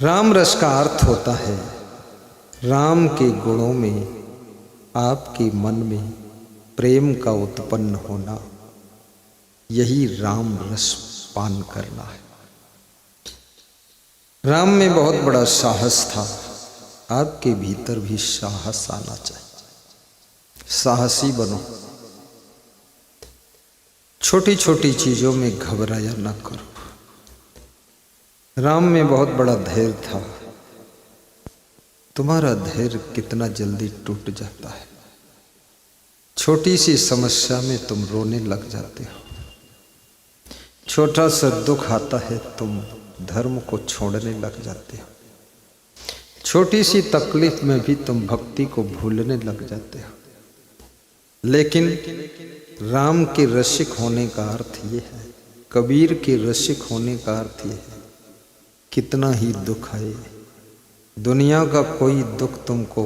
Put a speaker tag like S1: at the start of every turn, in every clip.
S1: राम रस का अर्थ होता है राम के गुणों में आपके मन में प्रेम का उत्पन्न होना। यही राम रस पान करना है। राम में बहुत बड़ा साहस था, आपके भीतर भी साहस आना चाहिए। साहसी बनो, छोटी छोटी चीजों में घबराया ना करो। राम में बहुत बड़ा धैर्य था, तुम्हारा धैर्य कितना जल्दी टूट जाता है। छोटी सी समस्या में तुम रोने लग जाते हो, छोटा सा दुख आता है तुम धर्म को छोड़ने लग जाते हो, छोटी सी तकलीफ में भी तुम भक्ति को भूलने लग जाते हो। लेकिन राम के रसिक होने का अर्थ ये है, कबीर के रसिक होने का अर्थ ये है, कितना ही दुख आए दुनिया का कोई दुख तुमको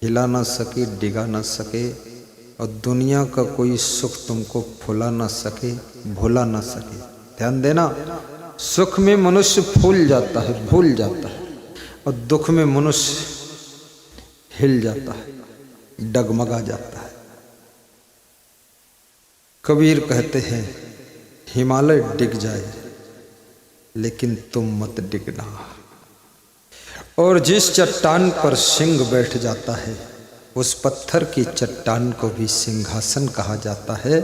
S1: हिला ना सके, डिगा ना सके, और दुनिया का कोई सुख तुमको फुला ना सके, भुला ना सके। ध्यान देना, सुख में मनुष्य फूल जाता है, भूल जाता है, और दुख में मनुष्य हिल जाता है, डगमगा जाता है। कबीर कहते हैं हिमालय डिग जाए लेकिन तुम मत डिगना। और जिस चट्टान पर सिंह बैठ जाता है उस पत्थर की चट्टान को भी सिंहासन कहा जाता है।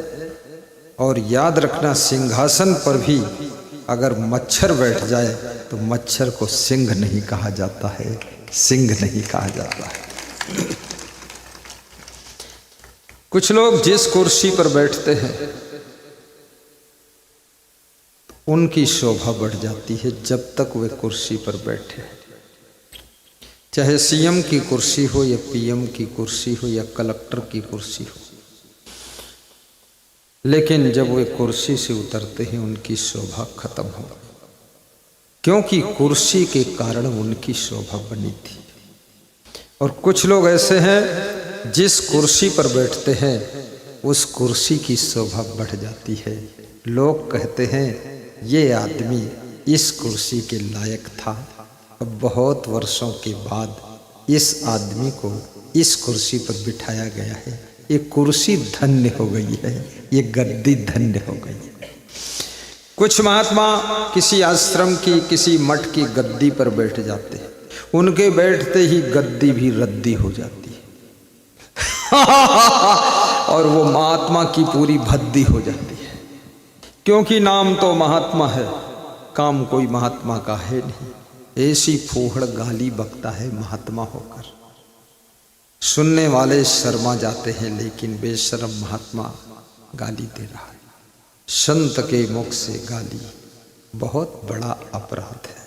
S1: और याद रखना, सिंहासन पर भी अगर मच्छर बैठ जाए तो मच्छर को सिंह नहीं कहा जाता है, सिंह नहीं कहा जाता है। कुछ लोग जिस कुर्सी पर बैठते हैं उनकी शोभा बढ़ जाती है जब तक वे कुर्सी पर बैठे, चाहे सीएम की कुर्सी हो या पीएम की कुर्सी हो या कलेक्टर की कुर्सी हो। लेकिन जब वे कुर्सी से उतरते हैं उनकी शोभा खत्म हो गई, क्योंकि कुर्सी के कारण उनकी शोभा बनी थी। और कुछ लोग ऐसे हैं जिस कुर्सी पर बैठते हैं उस कुर्सी की शोभा बढ़ जाती है। लोग कहते हैं ये आदमी इस कुर्सी के लायक था, अब बहुत वर्षों के बाद इस आदमी को इस कुर्सी पर बिठाया गया है, ये कुर्सी धन्य हो गई है, ये गद्दी धन्य हो गई है। कुछ महात्मा किसी आश्रम की, किसी मठ की गद्दी पर बैठ जाते हैं, उनके बैठते ही गद्दी भी रद्दी हो जाती है और वो महात्मा की पूरी भद्दी हो जाती है। क्योंकि नाम तो महात्मा है, काम कोई महात्मा का है नहीं। ऐसी फूहड़ गाली बकता है महात्मा होकर, सुनने वाले शर्मा जाते हैं, लेकिन बेशर्म महात्मा गाली दे रहा है। संत के मुख से गाली बहुत बड़ा अपराध है।